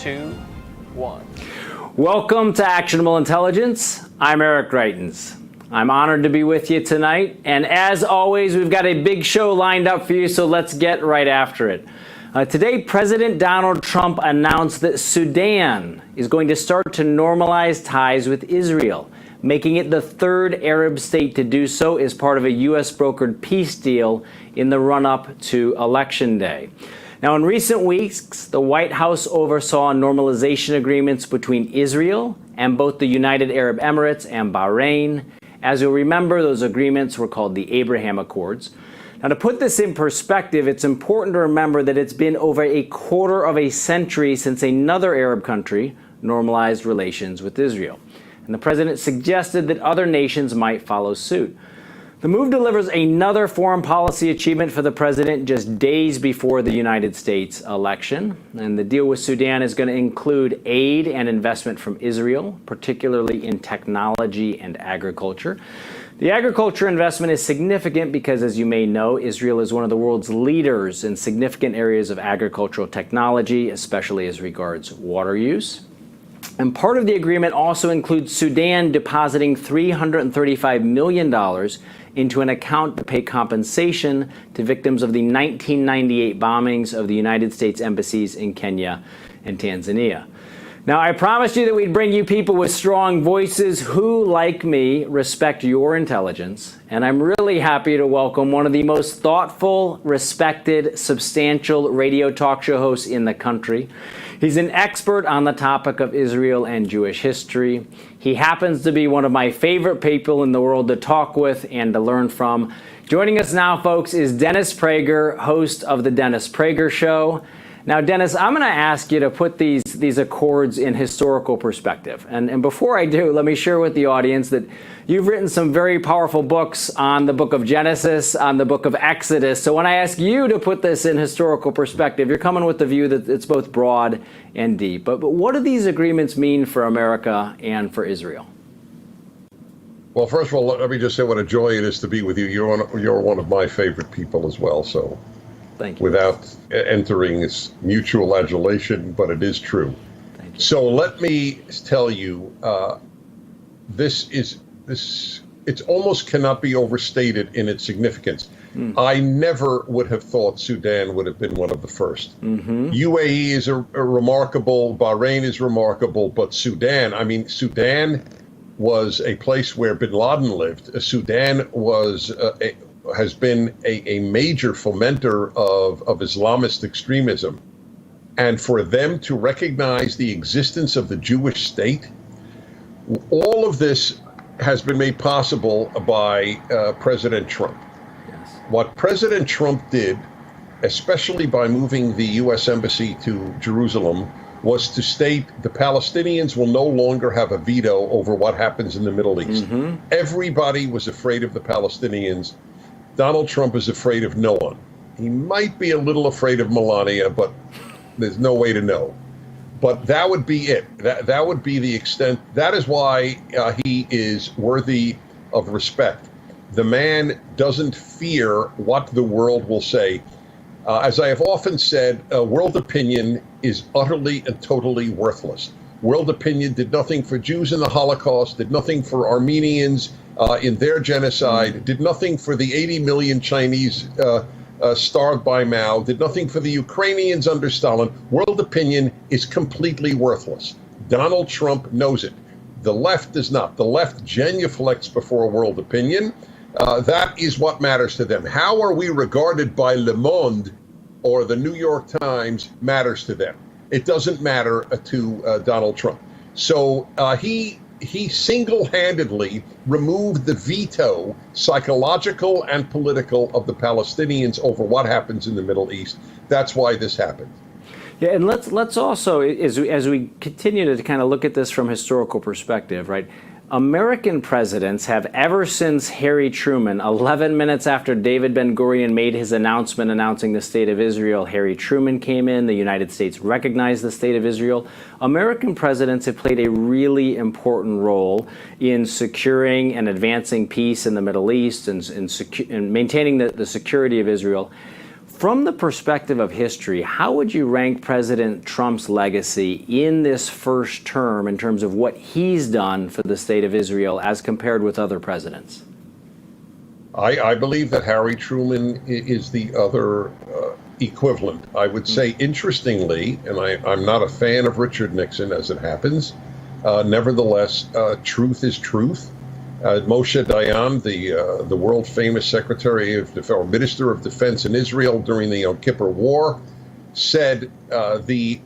2, 1. Welcome to Actionable Intelligence. I'm Eric Greitens. I'm honored to be with you tonight. And as always, we've got a big show lined up for you, so let's get right after it. Today, President Donald Trump announced that Sudan is going to start to normalize ties with Israel, making it the third Arab state to do so as part of a U.S.-brokered peace deal in the run-up to Election Day. Now, in recent weeks, the White House oversaw normalization agreements between Israel and both the United Arab Emirates and Bahrain. As you'll remember, those agreements were called the Abraham Accords. Now, to put this in perspective, it's important to remember that it's been over a quarter of a century since another Arab country normalized relations with Israel. And the president suggested that other nations might follow suit. The move delivers another foreign policy achievement for the president just days before the United States election. And the deal with Sudan is going to include aid and investment from Israel, particularly in technology and agriculture. The agriculture investment is significant because, as you may know, Israel is one of the world's leaders in significant areas of agricultural technology, especially as regards water use. And part of the agreement also includes Sudan depositing $335 million into an account to pay compensation to victims of the 1998 bombings of the United States embassies in Kenya and Tanzania. Now, I promised you that we'd bring you people with strong voices who, like me, respect your intelligence. And I'm really happy to welcome one of the most thoughtful, respected, substantial radio talk show hosts in the country. He's an expert on the topic of Israel and Jewish history. He happens to be one of my favorite people in the world to talk with and to learn from. Joining us now, folks, is Dennis Prager, host of The Dennis Prager Show. Now, Dennis, I'm going to ask you to put these accords in historical perspective. And before I do, let me share with the audience that you've written some very powerful books on the book of Genesis, on the book of Exodus. So when I ask you to put this in historical perspective, you're coming with the view that it's both broad and deep. But what do these agreements mean for America and for Israel? Well, first of all, let me just say what a joy it is to be with you. You're one of my favorite people as well, so. Thank you. Without entering this mutual adulation, but it is true. Thank you. So let me tell you, it almost cannot be overstated in its significance. I never would have thought Sudan would have been one of the first. UAE is a remarkable, Bahrain is remarkable, but Sudan was a place where bin Laden lived. Sudan was has been a major fomenter of Islamist extremism. And for them to recognize the existence of the Jewish state, all of this has been made possible by President Trump. Yes. What President Trump did, especially by moving the U.S. Embassy to Jerusalem, was to state the Palestinians will no longer have a veto over what happens in the Middle East. Everybody was afraid of the Palestinians. Donald Trump is afraid of no one. He might be a little afraid of Melania, but there's no way to know. But that would be it. That would be the extent. That is why he is worthy of respect. The man doesn't fear what the world will say. As I have often said, world opinion is utterly and totally worthless. World opinion did nothing for Jews in the Holocaust, did nothing for Armenians in their genocide, did nothing for the 80 million Chinese starved by Mao, did nothing for the Ukrainians under Stalin. World opinion is completely worthless. Donald Trump knows it. The left does not. The left genuflects before world opinion. That is what matters to them. How are we regarded by Le Monde or the New York Times matters to them. It doesn't matter to Donald Trump. So he single-handedly removed the veto, psychological and political, of the Palestinians over what happens in the Middle East. That's why this happened. Yeah, and let's also, as we continue to kind of look at this from historical perspective, right? American presidents have, ever since Harry Truman, 11 minutes after David Ben-Gurion made his announcement announcing the State of Israel, Harry Truman came in, the United States recognized the State of Israel. American presidents have played a really important role in securing and advancing peace in the Middle East and maintaining the security of Israel From the perspective of history, how would you rank President Trump's legacy in this first term in terms of what he's done for the state of Israel as compared with other presidents? I believe that Harry Truman is the other equivalent. I would say, interestingly, and I'm not a fan of Richard Nixon, as it happens. Nevertheless, truth is truth. Moshe Dayan, the world famous Secretary of Defense, or Minister of Defense in Israel during the Yom Kippur War, said the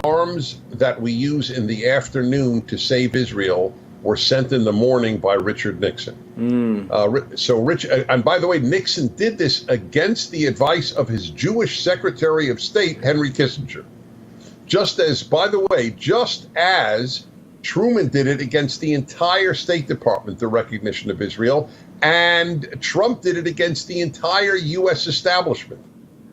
arms that we use in the afternoon to save Israel were sent in the morning by Richard Nixon. And by the way, Nixon did this against the advice of his Jewish Secretary of State, Henry Kissinger. Just as Truman did it against the entire State Department, the recognition of Israel, and Trump did it against the entire U.S. establishment.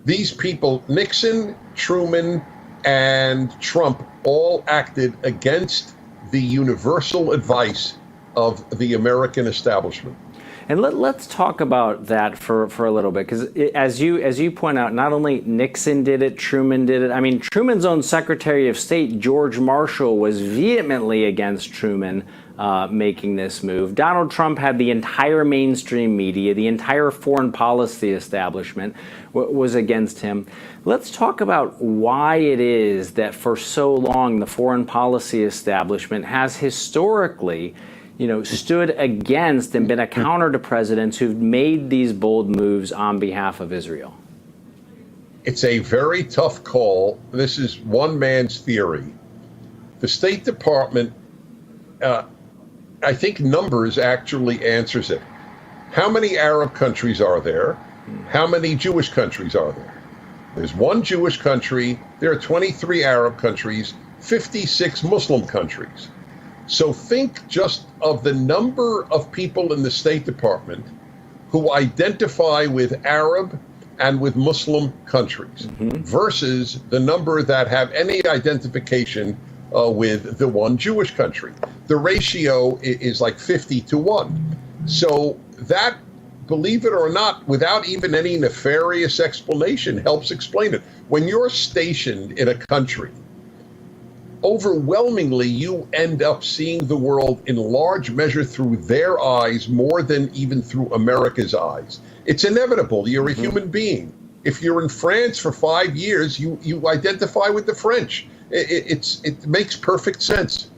These people, Nixon, Truman, and Trump, all acted against the universal advice of the American establishment. And let's talk about that for a little bit, because as you point out, not only Nixon did it, Truman did it. I mean, Truman's own Secretary of State, George Marshall, was vehemently against Truman making this move. Donald Trump had the entire mainstream media, the entire foreign policy establishment was against him. Let's talk about why it is that for so long the foreign policy establishment has historically stood against and been a counter to presidents who've made these bold moves on behalf of Israel. It's a very tough call. This is one man's theory. The State Department, I think numbers actually answers it. How many Arab countries are there? How many Jewish countries are there? There's one Jewish country. There are 23 Arab countries, 56 Muslim countries. So think just of the number of people in the State Department who identify with Arab and with Muslim countries versus the number that have any identification with the one Jewish country. The ratio is like 50-1. So that, believe it or not, without even any nefarious explanation, helps explain it. When you're stationed in a country, overwhelmingly, you end up seeing the world in large measure through their eyes more than even through America's eyes. It's inevitable. You're a human being. If you're in France for 5 years, you identify with the French. It makes perfect sense.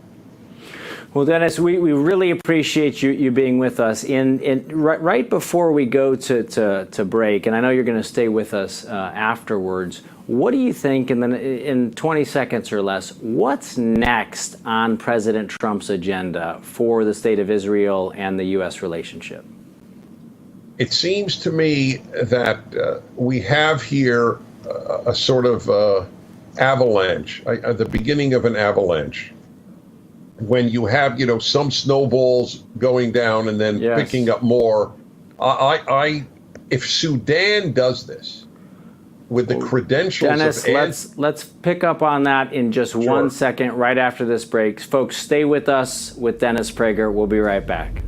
Well, Dennis, we really appreciate you being with us. Right before we go to break, and I know you're going to stay with us afterwards, what do you think, in 20 seconds or less, what's next on President Trump's agenda for the state of Israel and the U.S. relationship? It seems to me that we have here a sort of avalanche, the beginning of an avalanche. When you have, some snowballs going down and then picking up more. If Sudan does this with the credentials Dennis, of let's pick up on that in just 1 second, right after this break. Folks, stay with us with Dennis Prager. We'll be right back.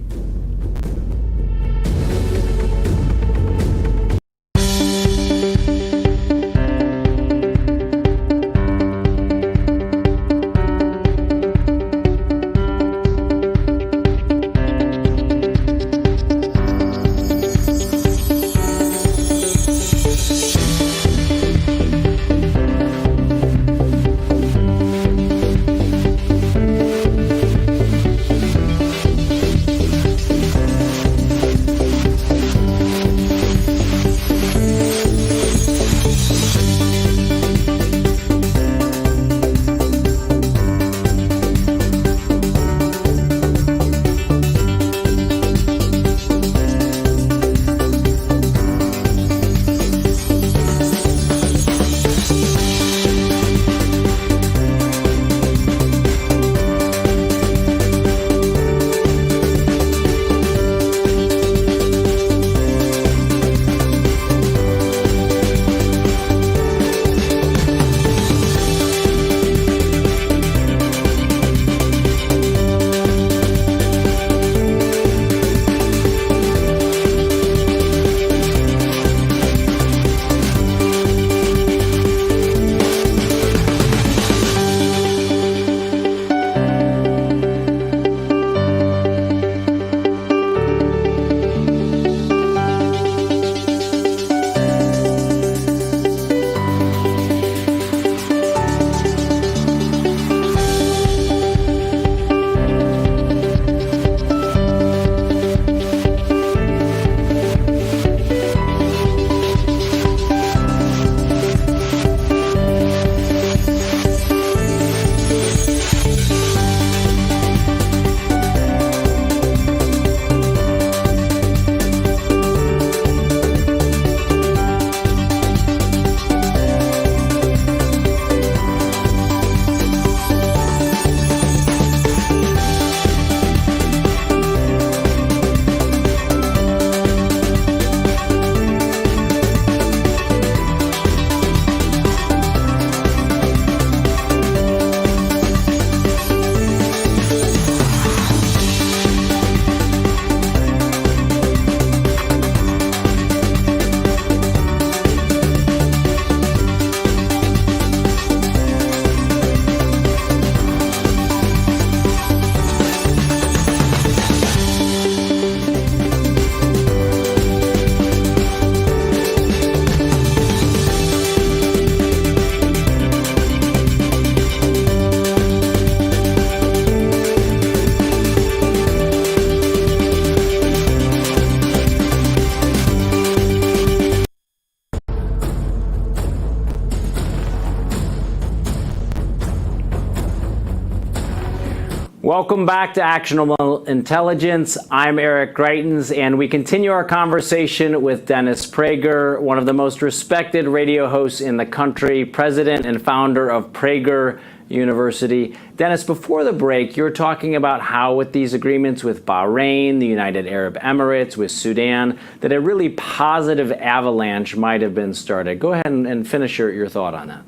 Welcome back to Actionable Intelligence. I'm Eric Greitens, and we continue our conversation with Dennis Prager, one of the most respected radio hosts in the country, president and founder of Prager University. Dennis, before the break, you were talking about how with these agreements with Bahrain, the United Arab Emirates, with Sudan, that a really positive avalanche might have been started. Go ahead and finish your thought on that.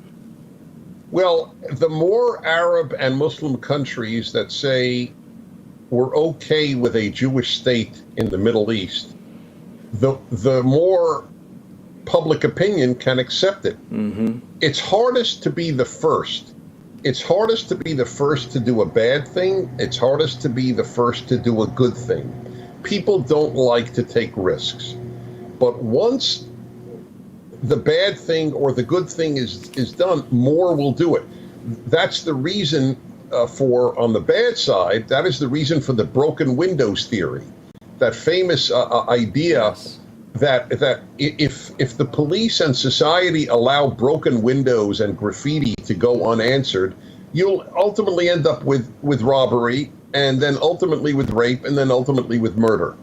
Well, the more Arab and Muslim countries that say we're okay with a Jewish state in the Middle East, the more public opinion can accept it. Mm-hmm. It's hardest to be the first. It's hardest to be the first to do a bad thing. It's hardest to be the first to do a good thing. People don't like to take risks. But once the bad thing or the good thing is done, more will do it. That's the reason for, on the bad side, that is the reason for the broken windows theory. That famous idea that if the police and society allow broken windows and graffiti to go unanswered, you'll ultimately end up with robbery, and then ultimately with rape, and then ultimately with murder.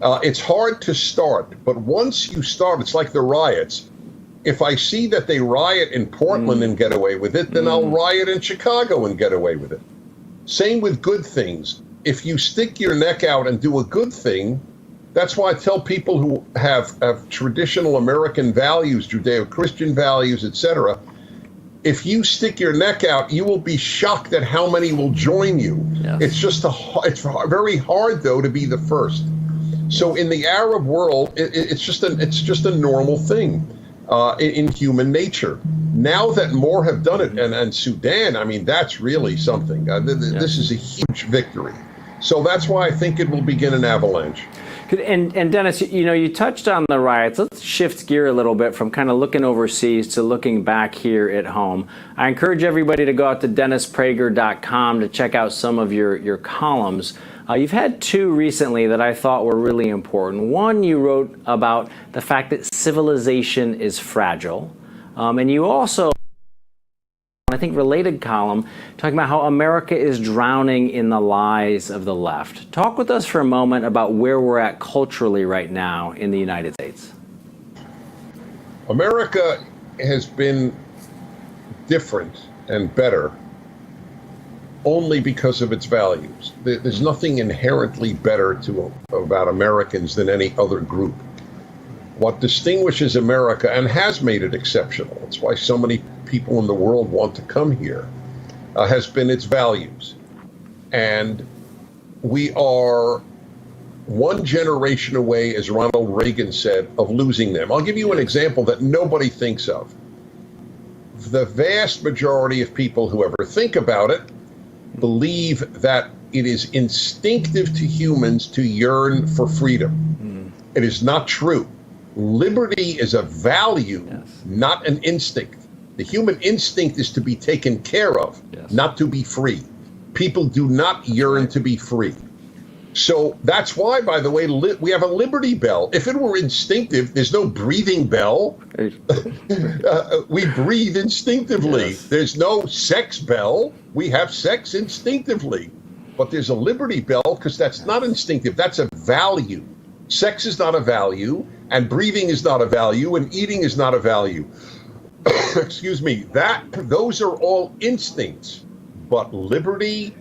It's hard to start, but once you start, it's like the riots. If I see that they riot in Portland and get away with it, then I'll riot in Chicago and get away with it. Same with good things. If you stick your neck out and do a good thing, that's why I tell people who have traditional American values, Judeo-Christian values, etc., if you stick your neck out, you will be shocked at how many will join you. Yes. It's very hard, though, to be the first. So in the Arab world, it's just a normal thing in human nature. Now that more have done it, and Sudan, I mean, that's really something. This is a huge victory. So that's why I think it will begin an avalanche. And Dennis, you touched on the riots. Let's shift gear a little bit from kind of looking overseas to looking back here at home. I encourage everybody to go out to DennisPrager.com to check out some of your columns. You've had two recently that I thought were really important. One, you wrote about the fact that civilization is fragile. And you also, I think, related column talking about how America is drowning in the lies of the left. Talk with us for a moment about where we're at culturally right now in the United States. America has been different and better only because of its values. There's nothing inherently better about Americans than any other group. What distinguishes America and has made it exceptional, it's why so many people in the world want to come here, has been its values. And we are one generation away, as Ronald Reagan said, of losing them. I'll give you an example that nobody thinks of. The vast majority of people who ever think about it believe that it is instinctive to humans to yearn for freedom. It is not true. Liberty is a value, not an instinct. The human instinct is to be taken care of, not to be free. People do not yearn to be free. So that's why, by the way, we have a Liberty Bell. If it were instinctive, there's no breathing bell. We breathe instinctively. Yes. There's no sex bell. We have sex instinctively. But there's a Liberty Bell because that's not instinctive. That's a value. Sex is not a value, and breathing is not a value, and eating is not a value. Excuse me. Those are all instincts. But liberty,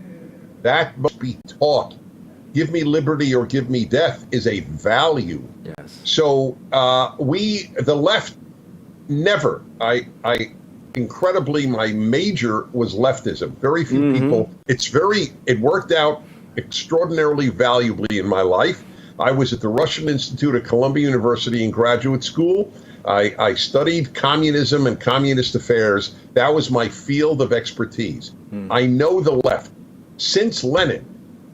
that must be taught. Give me liberty or give me death is a value. Yes. So the left, never. Incredibly, my major was leftism. Very few people. It worked out extraordinarily valuably in my life. I was at the Russian Institute at Columbia University in graduate school. I studied communism and communist affairs. That was my field of expertise. I know the left. Since Lenin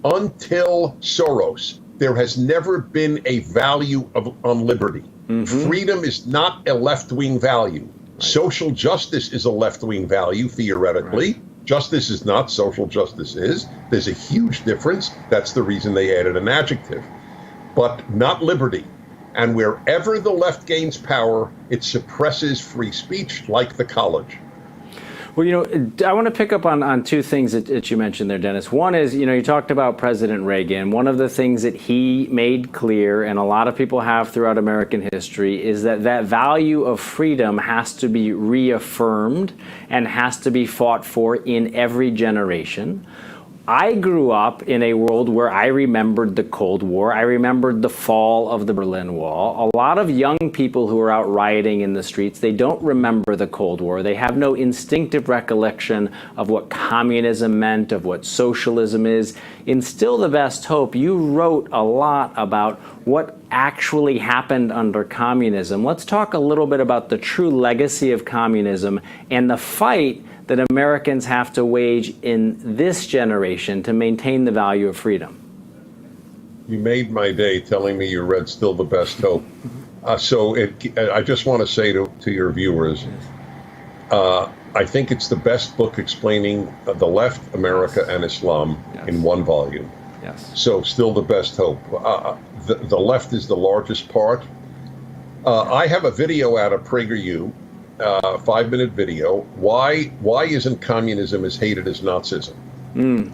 until Soros, there has never been a value on liberty. Freedom is not a left-wing value. Right. Social justice is a left-wing value, theoretically. Right. Justice is not, social justice is. There's a huge difference. That's the reason they added an adjective. But not liberty. And wherever the left gains power, it suppresses free speech, like the college. Well, I want to pick up on two things that you mentioned there, Dennis. One is, you talked about President Reagan. One of the things that he made clear, and a lot of people have throughout American history, is that value of freedom has to be reaffirmed and has to be fought for in every generation. I grew up in a world where I remembered the Cold War. I remembered the fall of the Berlin Wall. A lot of young people who are out rioting in the streets, they don't remember the Cold War. They have no instinctive recollection of what communism meant, of what socialism is. In Still the Best Hope, you wrote a lot about what actually happened under communism. Let's talk a little bit about the true legacy of communism and the fight that Americans have to wage in this generation to maintain the value of freedom. You made my day telling me you read Still the Best Hope. I just want to say to your viewers, I think it's the best book explaining the left, America, and Islam in one volume. Yes. So Still the Best Hope. The left is the largest part. I have a video out of PragerU, 5-minute video. Why isn't communism as hated as Nazism?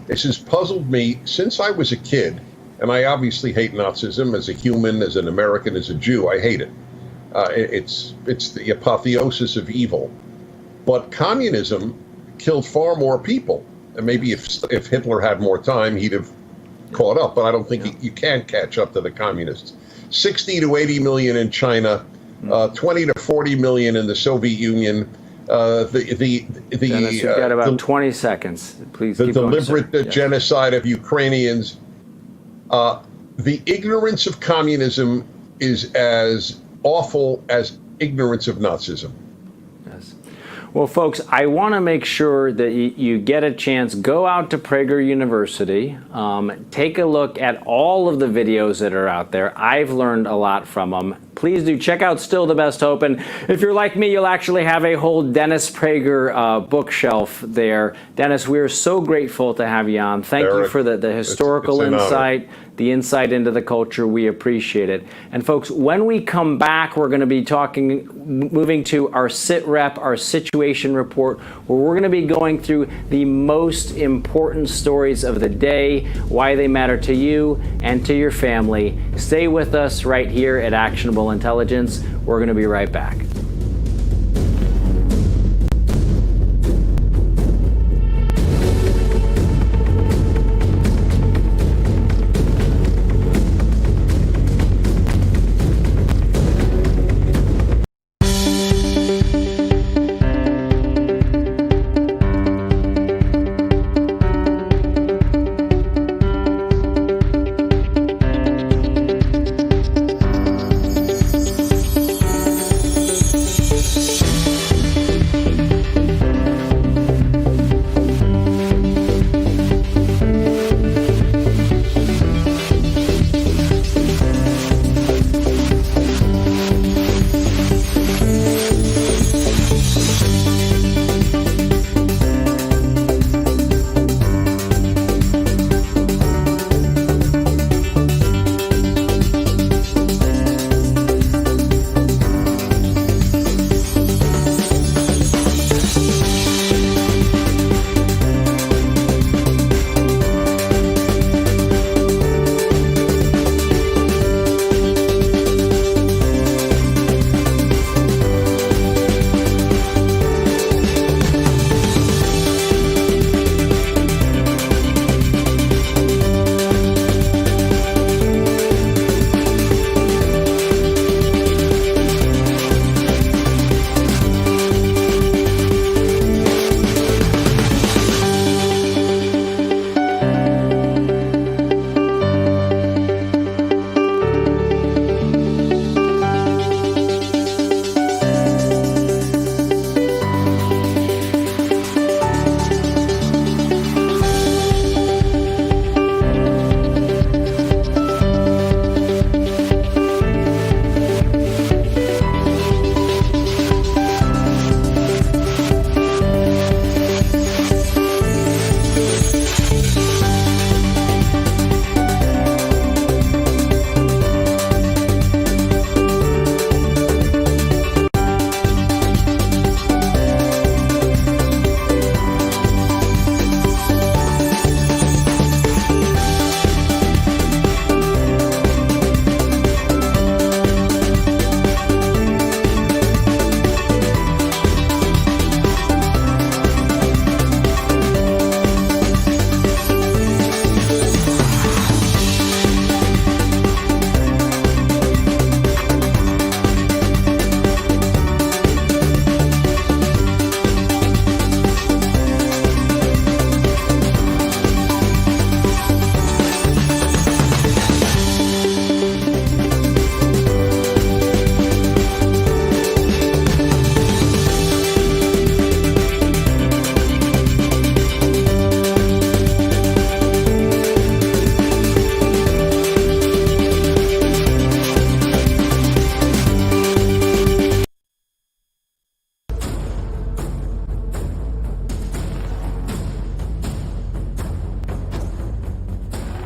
This has puzzled me since I was a kid, and I obviously hate Nazism as a human, as an American, as a Jew. I hate it. It's the apotheosis of evil. But communism killed far more people. And maybe if Hitler had more time, he'd have caught up. But I don't think you can catch up to the communists. 60 to 80 million in China. 20 to 40 million in the Soviet Union. Dennis, you've got about 20 seconds. Please the keep going, deliberate genocide of Ukrainians. The ignorance of communism is as awful as ignorance of Nazism. Yes. Well, folks, I want to make sure that you get a chance. Go out to Prager University. Take a look at all of the videos that are out there. I've learned a lot from them. Please do check out Still the Best Hope. And if you're like me, you'll actually have a whole Dennis Prager bookshelf there. Dennis, we are so grateful to have you on. Thank you for the historical insight, the insight into the culture. We appreciate it. And folks, when we come back, we're going to be moving to our sit rep, our situation report, where we're going to be going through the most important stories of the day, why they matter to you and to your family. Stay with us right here at Actionable Intelligence. We're going to be right back.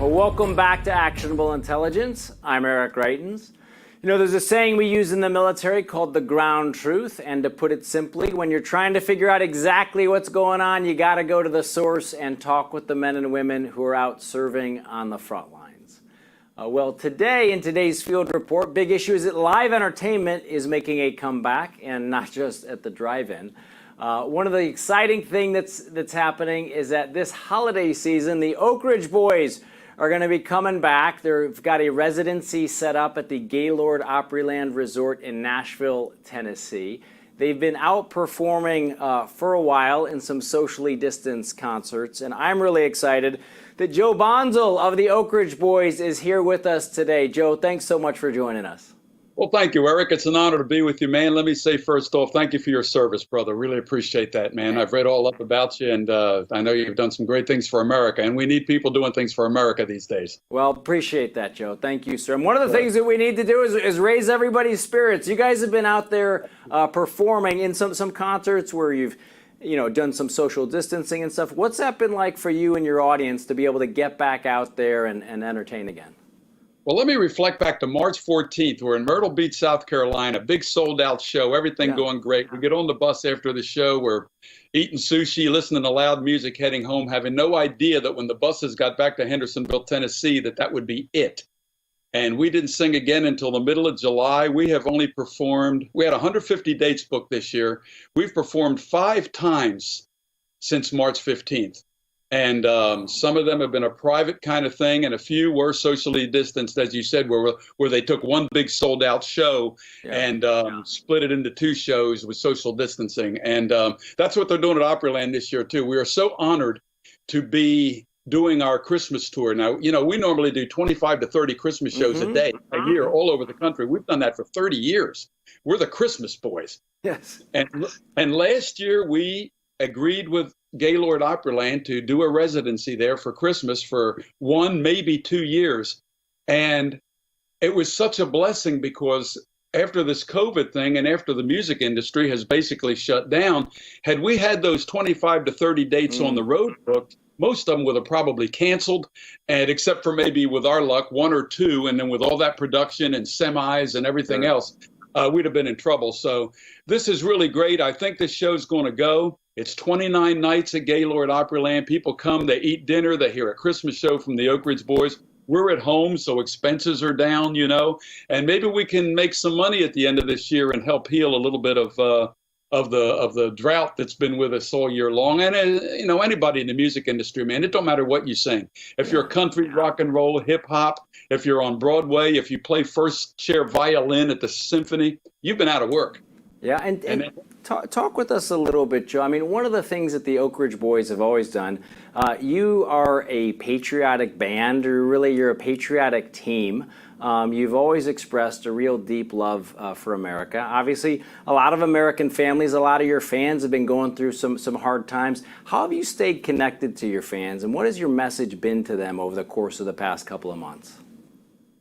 Well, welcome back to Actionable Intelligence. I'm Eric Greitens. You know, there's a saying we use in the military called the ground truth, and to put it simply, when you're trying to figure out exactly what's going on, you got to go to the source and talk with the men and women who are out serving on the front lines. Well, today, in today's field report, big issue is that live entertainment is making a comeback, and not just at the drive-in. One of the exciting things that's happening is that this holiday season, the Oak Ridge Boys are going to be coming back. They've got a residency set up at the Gaylord Opryland Resort in Nashville, Tennessee. They've been out performing for a while in some socially distanced concerts, and I'm really excited that Joe Bonzel of the Oak Ridge Boys is here with us today. Joe, thanks so much for joining us. Well, thank you, Eric. It's an honor to be with you, man. Let me say first off, thank you for your service, brother. Really appreciate that, man. I've read all up about you, and I know you've done some great things for America, and we need people doing things for America these days. Well, appreciate that, Joe. Thank you, sir. And one of the things that we need to do is raise everybody's spirits. You guys have been out there performing in some concerts where you've done some social distancing and stuff. What's that been like for you and your audience to be able to get back out there and entertain again? Well, let me reflect back to March 14th. We're in Myrtle Beach, South Carolina, big sold-out show, everything going great. We get on the bus after the show. We're eating sushi, listening to loud music, heading home, having no idea that when the buses got back to Hendersonville, Tennessee, that would be it. And we didn't sing again until the middle of July. We have only performed, we had 150 dates booked this year. We've performed 5 times since March 15th. And some of them have been a private kind of thing, and a few were socially distanced, as you said, where they took one big sold-out show and split it into 2 shows with social distancing. And that's what they're doing at Opryland this year, too. We are so honored to be doing our Christmas tour. Now, we normally do 25 to 30 Christmas shows a day, a year, all over the country. We've done that for 30 years. We're the Christmas boys. Yes. And last year, we agreed with Gaylord Opryland to do a residency there for Christmas for 1, maybe 2 years. And it was such a blessing because after this COVID thing and after the music industry has basically shut down, had we had those 25 to 30 dates on the road booked, most of them would have probably canceled, and except for maybe with our luck, 1 or 2, and then with all that production and semis and everything else, we'd have been in trouble. So this is really great. I think this show's going to go. It's 29 nights at Gaylord Opryland. People come, they eat dinner, they hear a Christmas show from the Oak Ridge Boys. We're at home, so expenses are down, and maybe we can make some money at the end of this year and help heal a little bit of the drought that's been with us all year long. And anybody in the music industry, man, it don't matter what you sing. If you're country, rock and roll, hip hop, if you're on Broadway, if you play first chair violin at the symphony, you've been out of work. Yeah, and talk with us a little bit, Joe. I mean, one of the things that the Oak Ridge Boys have always done, you are a patriotic band, or really you're a patriotic team. You've always expressed a real deep love for America. Obviously, a lot of American families, a lot of your fans have been going through some hard times. How have you stayed connected to your fans, and what has your message been to them over the course of the past couple of months?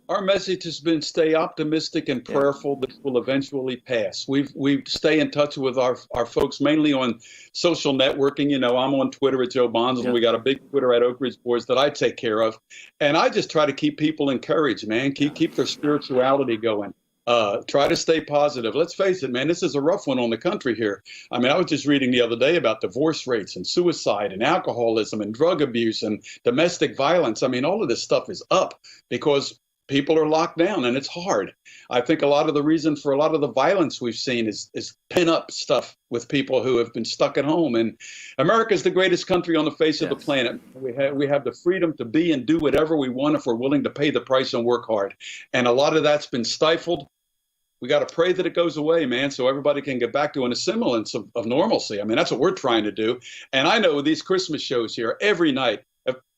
Our message has been stay optimistic and prayerful. This will eventually pass. We stay in touch with our folks mainly on social networking. I'm on Twitter at Joe Bonzel. We got a big Twitter at Oak Ridge Boys that I take care of. And I just try to keep people encouraged, man. Keep their spirituality going. Try to stay positive. Let's face it, man, this is a rough one on the country here. I mean, I was just reading the other day about divorce rates and suicide and alcoholism and drug abuse and domestic violence. I mean, all of this stuff is up because people are locked down and it's hard. I think a lot of the reason for a lot of the violence we've seen is pin up stuff with people who have been stuck at home. And America is the greatest country on the face of the planet. We have the freedom to be and do whatever we want if we're willing to pay the price and work hard. And a lot of that's been stifled. We got to pray that it goes away, man, so everybody can get back to an semblance of normalcy. I mean, that's what we're trying to do. And I know these Christmas shows here every night,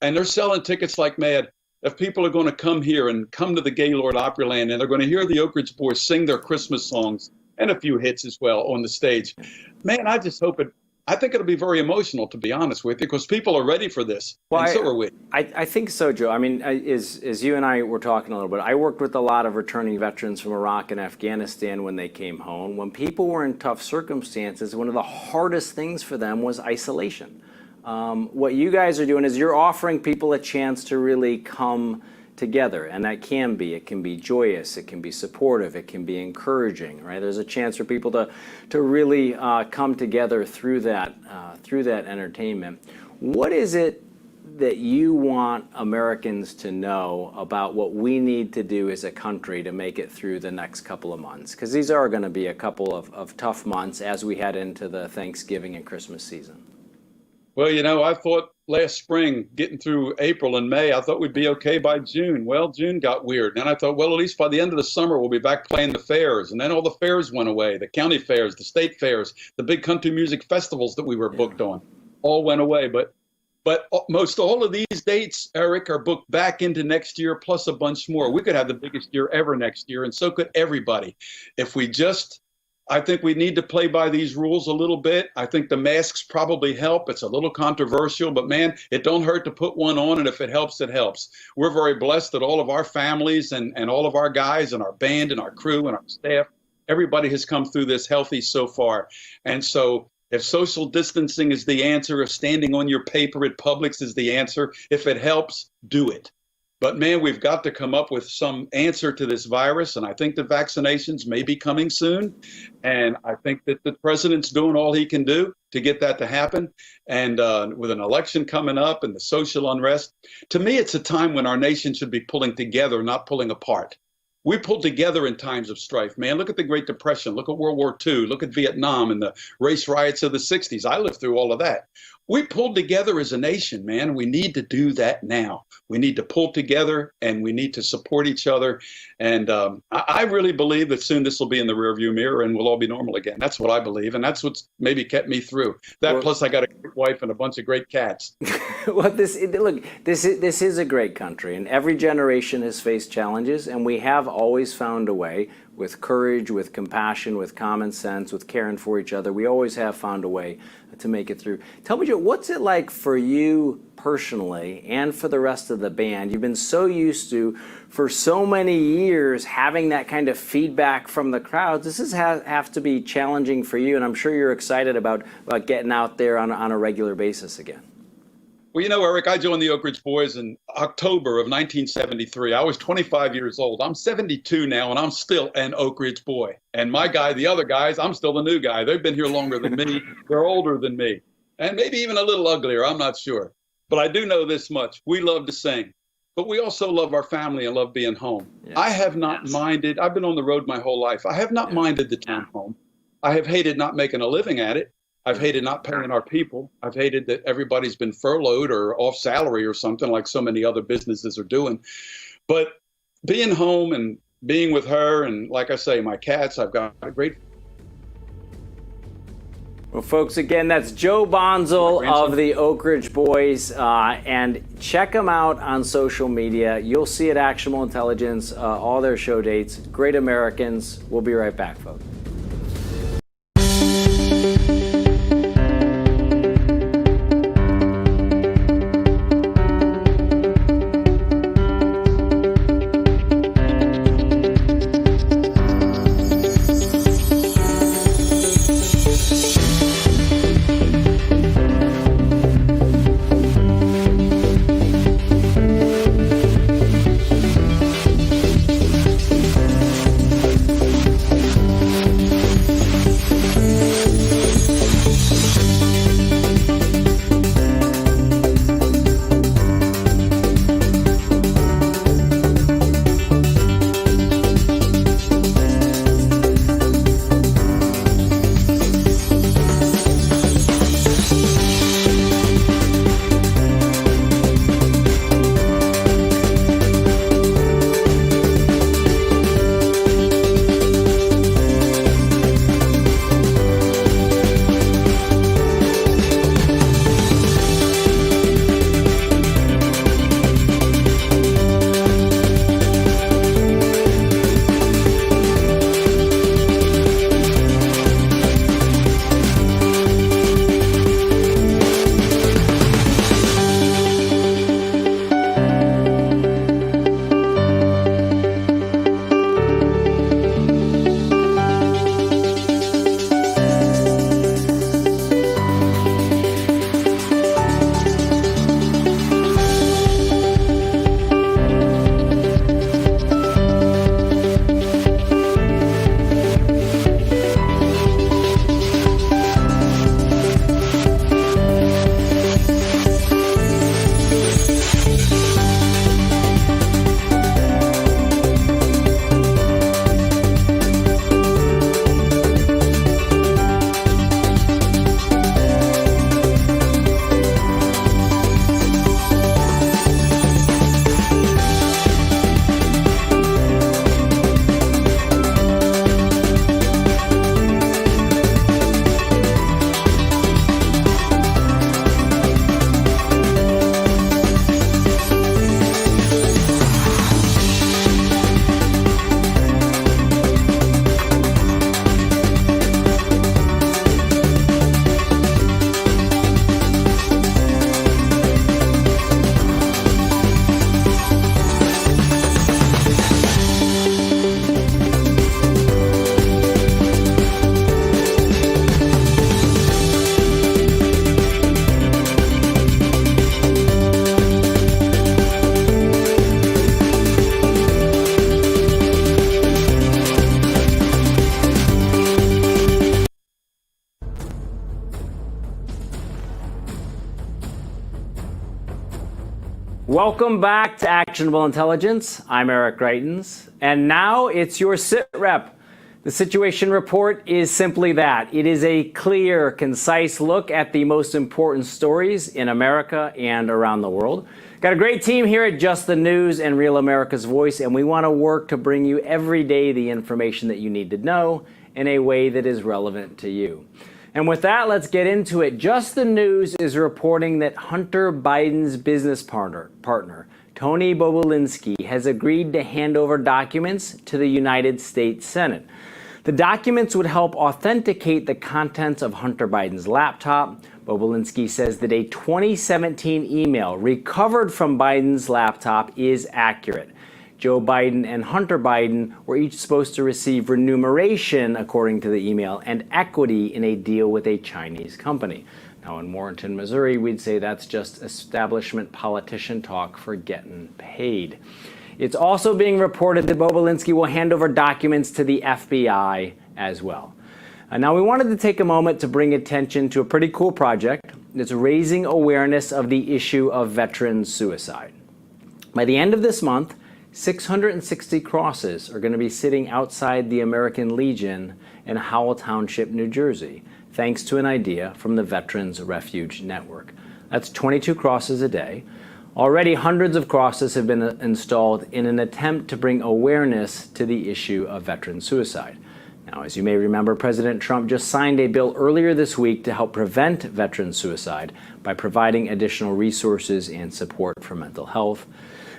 and they're selling tickets like mad. If people are going to come here and come to the Gaylord Opryland and they're going to hear the Oak Ridge Boys sing their Christmas songs and a few hits as well on the stage, man, I just hope I think it'll be very emotional, to be honest with you, because people are ready for this, and so are we. I think so, Joe. I mean, as you and I were talking a little bit, I worked with a lot of returning veterans from Iraq and Afghanistan when they came home. When people were in tough circumstances, one of the hardest things for them was isolation. what you guys are doing is you're offering people a chance to really come together, and it can be joyous, it can be supportive, it can be encouraging, right? There's a chance for people to really come together through that entertainment. What is it that you want Americans to know about what we need to do as a country to make it through the next couple of months? Because these are going to be a couple of tough months as we head into the Thanksgiving and Christmas season. Well, I thought last spring, getting through April and May, I thought we'd be okay by June. Well, June got weird. And I thought, well, at least by the end of the summer, we'll be back playing the fairs. And then all the fairs went away, the county fairs, the state fairs, the big country music festivals that we were booked on, all went away. But most all of these dates, Eric, are booked back into next year, plus a bunch more. We could have the biggest year ever next year, and so could everybody. If we just, I think we need to play by these rules a little bit. I think the masks probably help. It's a little controversial, but man, it don't hurt to put one on, and if it helps, it helps. We're very blessed that all of our families and all of our guys and our band and our crew and our staff, everybody has come through this healthy so far. And so if social distancing is the answer, if standing on your paper at Publix is the answer, if it helps, do it. But man, we've got to come up with some answer to this virus, and I think the vaccinations may be coming soon. And I think that the president's doing all he can do to get that to happen. And with an election coming up and the social unrest, to me, it's a time when our nation should be pulling together, not pulling apart. We pulled together in times of strife, man. Look at the Great Depression. Look at World War II. Look at Vietnam and the race riots of the 60s. I lived through all of that. We pulled together as a nation, man. We need to do that now. We need to pull together, and we need to support each other. And I really believe that soon this will be in the rearview mirror and we'll all be normal again. That's what I believe, and that's what's maybe kept me through. That, plus I got a great wife and a bunch of great cats. Well, this is a great country, and every generation has faced challenges, and we have always found a way, with courage, with compassion, with common sense, with caring for each other. We always have found a way to make it through. Tell me, Joe, what's it like for you personally and for the rest of the band? You've been so used to, for so many years, having that kind of feedback from the crowds. This have to be challenging for you, and I'm sure you're excited about getting out there on a regular basis again. Well, Eric, I joined the Oak Ridge Boys in October of 1973. I was 25 years old. I'm 72 now, and I'm still an Oak Ridge boy. And my guy, the other guys, I'm still the new guy. They've been here longer than me. They're older than me, and maybe even a little uglier. I'm not sure. But I do know this much. We love to sing, but we also love our family and love being home. Yes. I have not minded. I've been on the road my whole life. I have not minded the time home. I have hated not making a living at it. I've hated not paying our people. I've hated that everybody's been furloughed or off salary or something like so many other businesses are doing. But being home and being with her, and like I say, my cats, I've got a great... Well, folks, again, that's Joe Bonzel of the Oak Ridge Boys, and check them out on social media. You'll see at Actionable Intelligence all their show dates. Great Americans. We'll be right back, folks. Welcome back to Actionable Intelligence. I'm Eric Greitens, and now it's your sit rep. The situation report is simply that. It is a clear, concise look at the most important stories in America and around the world. Got a great team here at Just the News and Real America's Voice, and we want to work to bring you every day the information that you need to know in a way that is relevant to you. And with that, let's get into it. Just the News is reporting that Hunter Biden's business partner, Tony Bobulinski, has agreed to hand over documents to the United States Senate. The documents would help authenticate the contents of Hunter Biden's laptop. Bobulinski says that a 2017 email recovered from Biden's laptop is accurate. Joe Biden and Hunter Biden were each supposed to receive remuneration, according to the email, and equity in a deal with a Chinese company. Now, in Warrenton, Missouri, we'd say that's just establishment politician talk for getting paid. It's also being reported that Bobulinski will hand over documents to the FBI as well. Now, we wanted to take a moment to bring attention to a pretty cool project that's raising awareness of the issue of veteran suicide. By the end of this month, 660 crosses are going to be sitting outside the American Legion in Howell Township, New Jersey, thanks to an idea from the Veterans Refuge Network. That's 22 crosses a day. Already hundreds of crosses have been installed in an attempt to bring awareness to the issue of veteran suicide. Now, as you may remember, President Trump just signed a bill earlier this week to help prevent veteran suicide by providing additional resources and support for mental health.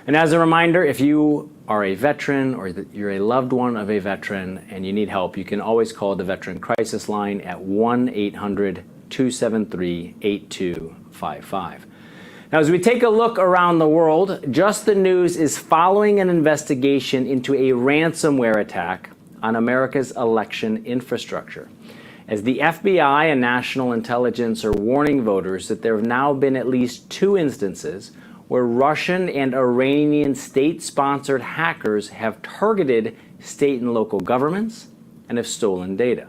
And as a reminder, if you are a veteran or you're a loved one of a veteran and you need help, you can always call the Veteran Crisis Line at 1-800-273-8255. Now, as we take a look around the world, Just the News is following an investigation into a ransomware attack on America's election infrastructure. As the FBI and national intelligence are warning voters that there have now been at least 2 instances where Russian and Iranian state-sponsored hackers have targeted state and local governments and have stolen data.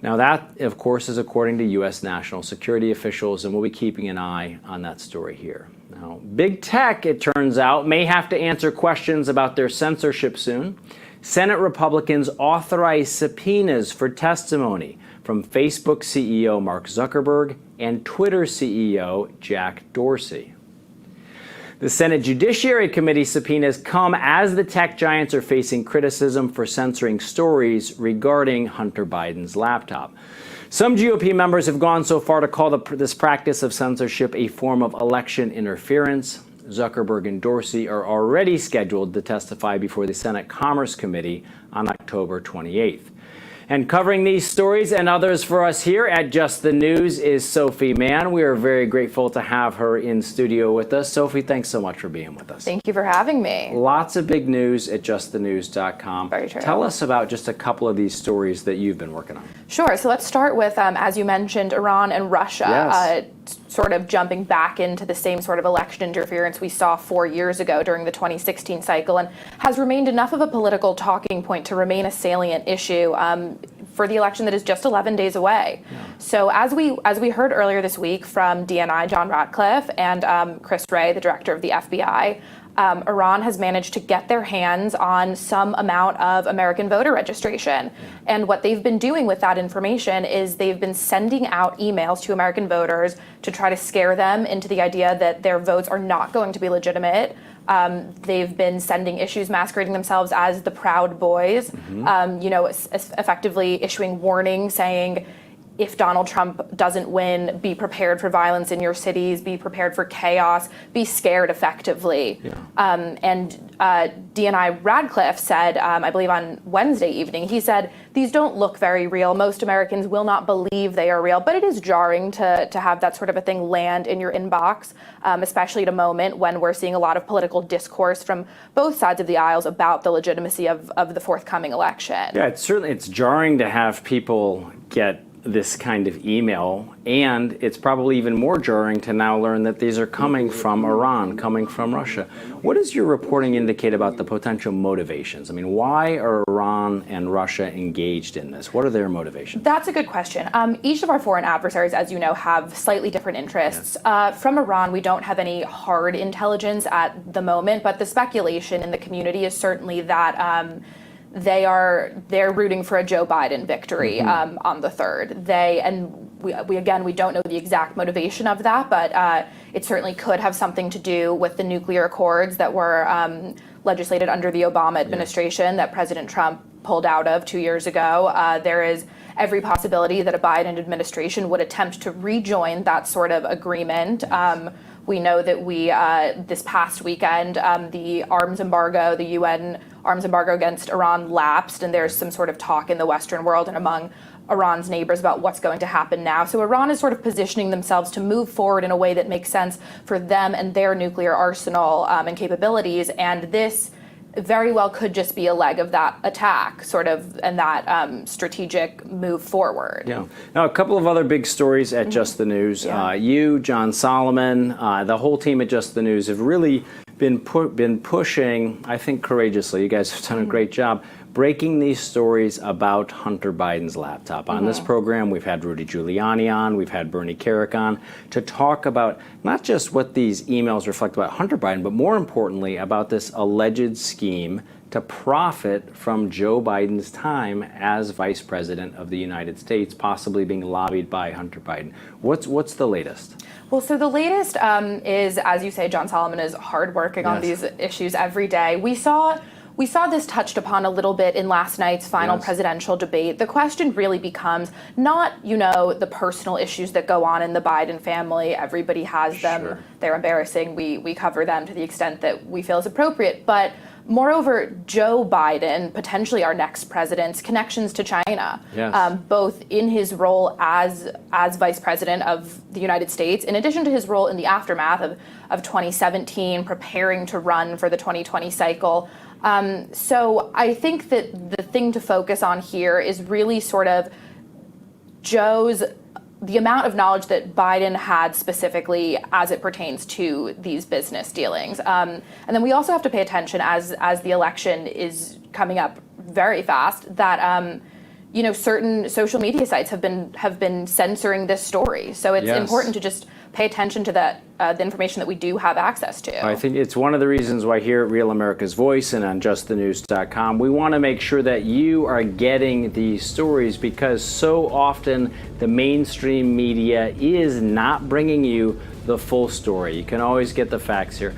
Now that, of course, is according to U.S. national security officials, and we'll be keeping an eye on that story here. Now, big tech, it turns out, may have to answer questions about their censorship soon. Senate Republicans authorized subpoenas for testimony from Facebook CEO Mark Zuckerberg and Twitter CEO Jack Dorsey. The Senate Judiciary Committee subpoenas come as the tech giants are facing criticism for censoring stories regarding Hunter Biden's laptop. Some GOP members have gone so far to call this practice of censorship a form of election interference. Zuckerberg and Dorsey are already scheduled to testify before the Senate Commerce Committee on October 28th. And covering these stories and others for us here at Just the News is Sophie Mann. We are very grateful to have her in studio with us. Sophie, thanks so much for being with us. Thank you for having me. Lots of big news at justthenews.com. Very true. Tell us about just a couple of these stories that you've been working on. Sure. So let's start with, as you mentioned, Iran and Russia. Yes. Sort of jumping back into the same sort of election interference we saw 4 years ago during the 2016 cycle, and has remained enough of a political talking point to remain a salient issue for the election that is just 11 days away. Yeah. So as we heard earlier this week from DNI John Ratcliffe and Chris Wray, the director of the FBI, Iran has managed to get their hands on some amount of American voter registration. And what they've been doing with that information is they've been sending out emails to American voters to try to scare them into the idea that their votes are not going to be legitimate. They've been sending issues masquerading themselves as the Proud Boys, effectively issuing warnings saying, if Donald Trump doesn't win, be prepared for violence in your cities, be prepared for chaos, be scared effectively. Yeah. DNI Radcliffe said, I believe on Wednesday evening, he said, these don't look very real. Most Americans will not believe they are real, but it is jarring to have that sort of a thing land in your inbox, especially at a moment when we're seeing a lot of political discourse from both sides of the aisles about the legitimacy of the forthcoming election. Yeah, it's jarring to have people get this kind of email, and it's probably even more jarring to now learn that these are coming from Iran, coming from Russia. What does your reporting indicate about the potential motivations? I mean, why are Iran and Russia engaged in this? What are their motivations? That's a good question. Each of our foreign adversaries, as you know, have slightly different interests. From Iran, we don't have any hard intelligence at the moment, but the speculation in the community is certainly that they're rooting for a Joe Biden victory on the 3rd. We don't know the exact motivation of that, but it certainly could have something to do with the nuclear accords that were legislated under the Obama administration that President Trump pulled out of 2 years ago. There is every possibility that a Biden administration would attempt to rejoin that sort of agreement. We know that this past weekend, the arms embargo, the UN arms embargo against Iran lapsed, and there's some sort of talk in the Western world and among Iran's neighbors about what's going to happen now. So Iran is sort of positioning themselves to move forward in a way that makes sense for them and their nuclear arsenal and capabilities, and this very well could just be a leg of that attack, sort of, and that strategic move forward. Yeah. Now, a couple of other big stories at Just the News. You, John Solomon, the whole team at Just the News have really been pushing, I think, courageously. You guys have done a great job breaking these stories about Hunter Biden's laptop. On this program, we've had Rudy Giuliani on, we've had Bernie Kerik on to talk about not just what these emails reflect about Hunter Biden, but more importantly about this alleged scheme to profit from Joe Biden's time as Vice President of the United States, possibly being lobbied by Hunter Biden. What's the latest? Well, so the latest is, as you say, John Solomon is hard working on these issues every day. We saw this touched upon a little bit in last night's final presidential debate. The question really becomes not, the personal issues that go on in the Biden family. Everybody has them. Sure. They're embarrassing. We cover them to the extent that we feel is appropriate. But moreover, Joe Biden, potentially our next president's connections to China, both in his role as Vice President of the United States, in addition to his role in the aftermath of 2017, preparing to run for the 2020 cycle. So I think that the thing to focus on here is really sort of the amount of knowledge that Biden had specifically as it pertains to these business dealings. And then we also have to pay attention as the election is coming up very fast that certain social media sites have been censoring this story. So it's important to just pay attention to the information that we do have access to. I think it's one of the reasons why here at Real America's Voice and on justthenews.com, we want to make sure that you are getting these stories, because so often the mainstream media is not bringing you the full story. You can always get the facts here.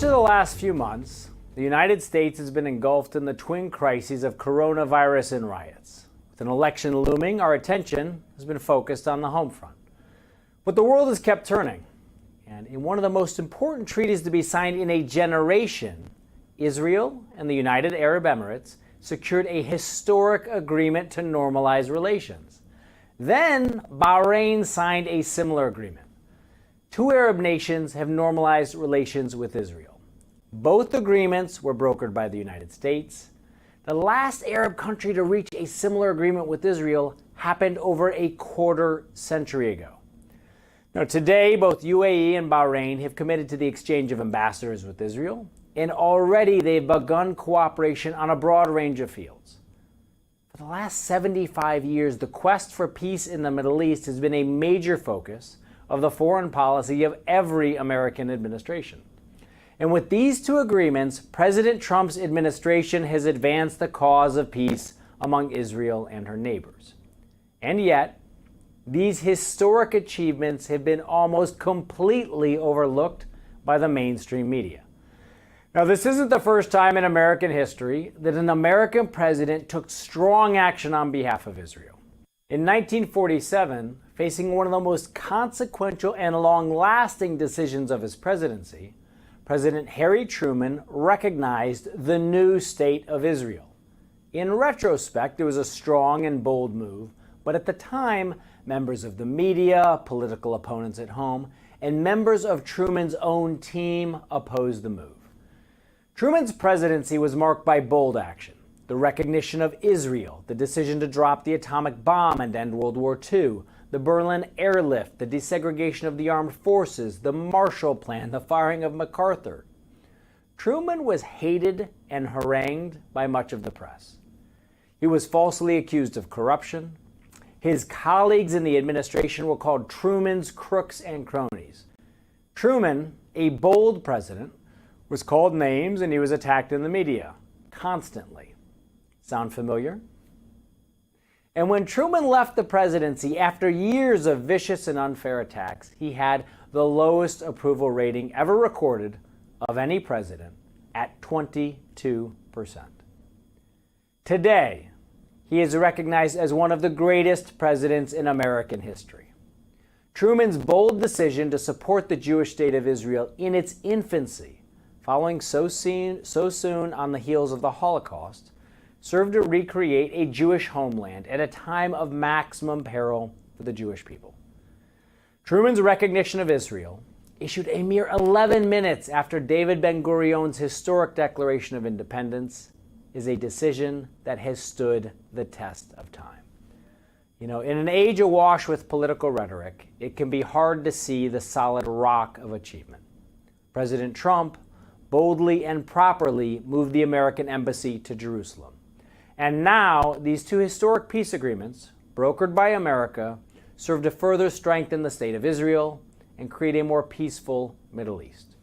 much of the last few months, the United States has been engulfed in the twin crises of coronavirus and riots. With an election looming, our attention has been focused on the home front. But the world has kept turning. And in one of the most important treaties to be signed in a generation, Israel and the United Arab Emirates secured a historic agreement to normalize relations. Then Bahrain signed a similar agreement. Two Arab nations have normalized relations with Israel. Both agreements were brokered by the United States. The last Arab country to reach a similar agreement with Israel happened over a quarter century ago. Now, today, both UAE and Bahrain have committed to the exchange of ambassadors with Israel, and already they've begun cooperation on a broad range of fields. For the last 75 years, the quest for peace in the Middle East has been a major focus of the foreign policy of every American administration. And with these two agreements, President Trump's administration has advanced the cause of peace among Israel and her neighbors. And yet, these historic achievements have been almost completely overlooked by the mainstream media. Now, this isn't the first time in American history that an American president took strong action on behalf of Israel. In 1947, facing one of the most consequential and long-lasting decisions of his presidency, President Harry Truman recognized the new state of Israel. In retrospect, it was a strong and bold move, but at the time, members of the media, political opponents at home, and members of Truman's own team opposed the move. Truman's presidency was marked by bold action: the recognition of Israel, the decision to drop the atomic bomb and end World War II, the Berlin airlift, the desegregation of the armed forces, the Marshall Plan, the firing of MacArthur. Truman was hated and harangued by much of the press. He was falsely accused of corruption. His colleagues in the administration were called Truman's crooks and cronies. Truman, a bold president, was called names and he was attacked in the media constantly. Sound familiar? And when Truman left the presidency after years of vicious and unfair attacks, he had the lowest approval rating ever recorded of any president at 22%. Today, he is recognized as one of the greatest presidents in American history. Truman's bold decision to support the Jewish state of Israel in its infancy, following so soon on the heels of the Holocaust, served to recreate a Jewish homeland at a time of maximum peril for the Jewish people. Truman's recognition of Israel, issued a mere 11 minutes after David Ben-Gurion's historic Declaration of Independence, is a decision that has stood the test of time. You know, in an age awash with political rhetoric, it can be hard to see the solid rock of achievement. President Trump boldly and properly moved the American embassy to Jerusalem. And now, these two historic peace agreements, brokered by America, serve to further strengthen the state of Israel and create a more peaceful Middle East.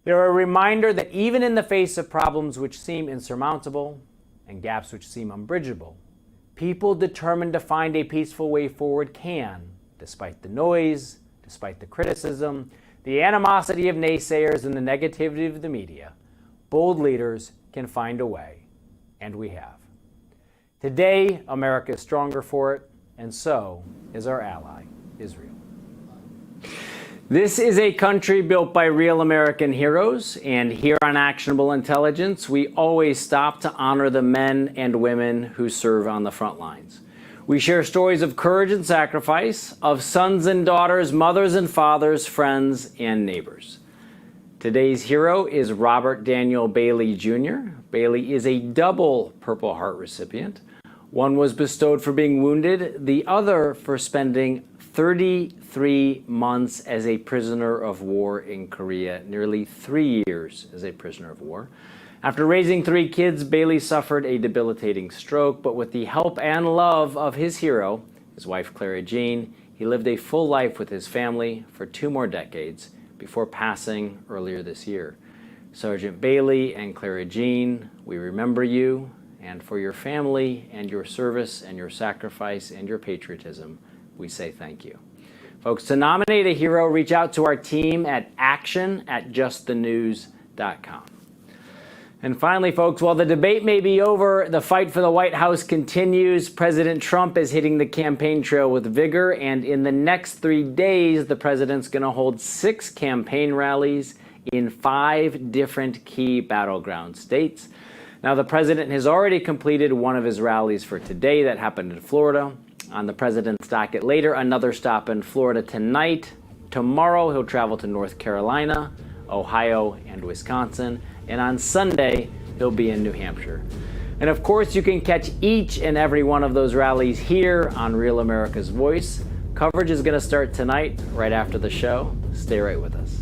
They're a reminder that even in the face of problems which seem insurmountable and gaps which seem unbridgeable, people determined to find a peaceful way forward can, despite the noise, despite the criticism, the animosity of naysayers, and the negativity of the media. Bold leaders can find a way, and we have. Today, America is stronger for it, and so is our ally, Israel. This is a country built by real American heroes, and here on Actionable Intelligence, we always stop to honor the men and women who serve on the front lines. We share stories of courage and sacrifice, of sons and daughters, mothers and fathers, friends and neighbors. Today's hero is Robert Daniel Bailey Jr. Bailey is a double Purple Heart recipient. One was bestowed for being wounded, the other for spending 33 months as a prisoner of war in Korea, nearly 3 years as a prisoner of war. After raising 3 kids, Bailey suffered a debilitating stroke, but with the help and love of his hero, his wife Clara Jean, he lived a full life with his family for 2 more decades before passing earlier this year. Sergeant Bailey and Clara Jean, we remember you, and for your family and your service and your sacrifice and your patriotism, we say thank you. Folks, to nominate a hero, reach out to our team at action@justthenews.com. actionable.com. And finally, folks, while the debate may be over, the fight for the White House continues. President Trump is hitting the campaign trail with vigor, and in the next 3 days, the president's going to hold 6 campaign rallies in 5 different key battleground states. Now, the president has already completed one of his rallies for today that happened in Florida. On the president's docket later, another stop in Florida tonight. Tomorrow, he'll travel to North Carolina, Ohio, and Wisconsin. And on Sunday, he'll be in New Hampshire. And of course, you can catch each and every one of those rallies here on Real America's Voice. Coverage is going to start tonight, right after the show. Stay right with us.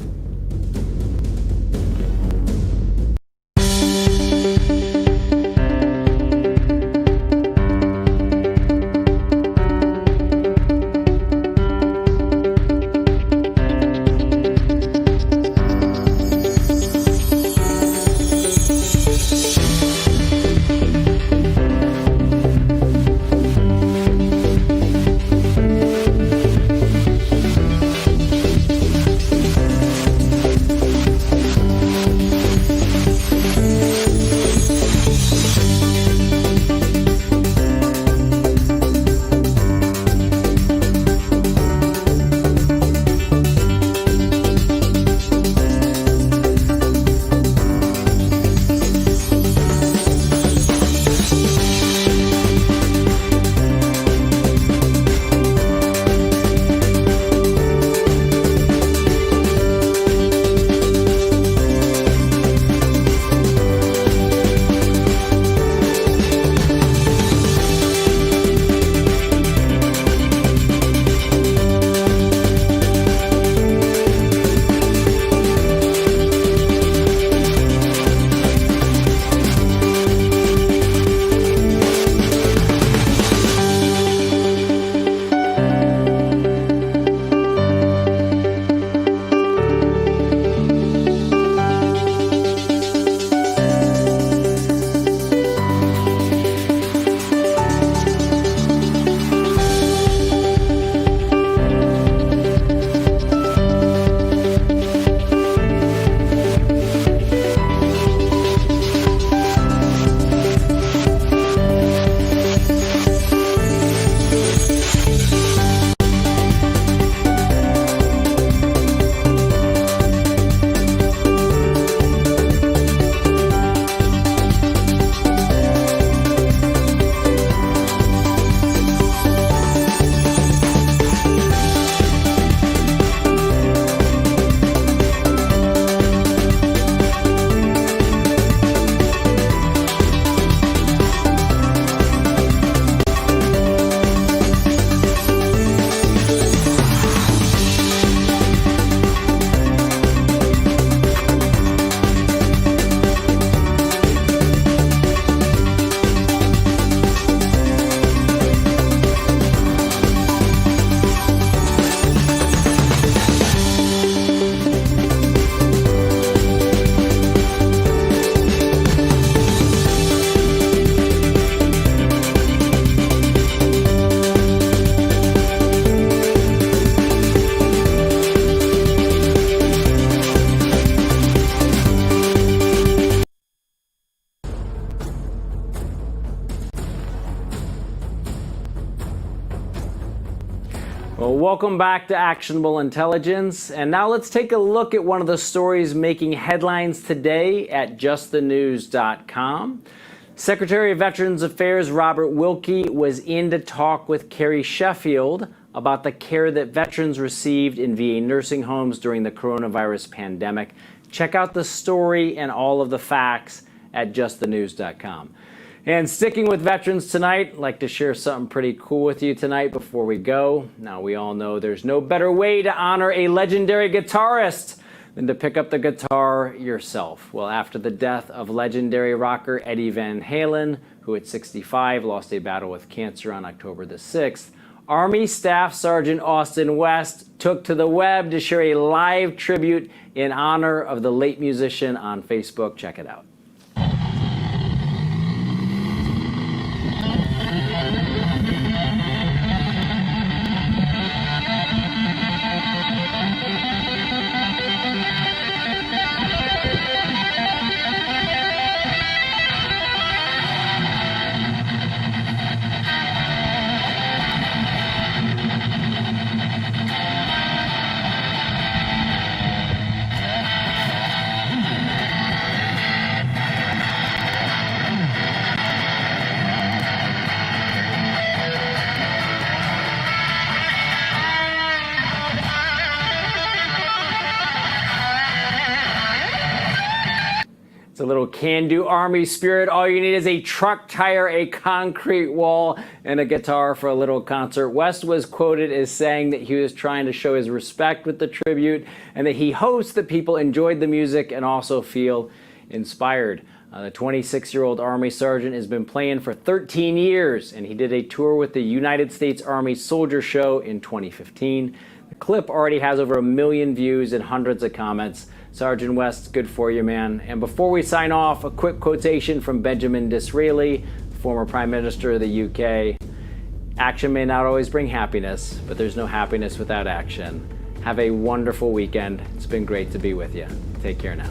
Well, welcome back to Actionable Intelligence. And now let's take a look at one of the stories making headlines today at justthenews.com. Secretary of Veterans Affairs Robert Wilkie was in to talk with Carrie Sheffield about the care that veterans received in VA nursing homes during the coronavirus pandemic. Check out the story and all of the facts at justthenews.com. And sticking with veterans tonight, I'd like to share something pretty cool with you tonight before we go. Now, we all know there's no better way to honor a legendary guitarist than to pick up the guitar yourself. Well, after the death of legendary rocker Eddie Van Halen, who at 65 lost a battle with cancer on October the 6th, Army Staff Sergeant Austin West took to the web to share a live tribute in honor of the late musician on Facebook. Check it out. little can-do Army spirit, all you need is a truck tire, a concrete wall, and a guitar for a little concert. West was quoted as saying that he was trying to show his respect with the tribute and that he hopes that people enjoyed the music and also feel inspired. The 26-year-old Army sergeant has been playing for 13 years, and he did a tour with the United States Army Soldier Show in 2015. The clip already has over 1 million views and hundreds of comments. Sergeant West, good for you, man. And before we sign off, a quick quotation from Benjamin Disraeli, former Prime Minister of the UK. Action may not always bring happiness, but there's no happiness without action. Have a wonderful weekend. It's been great to be with you. Take care now.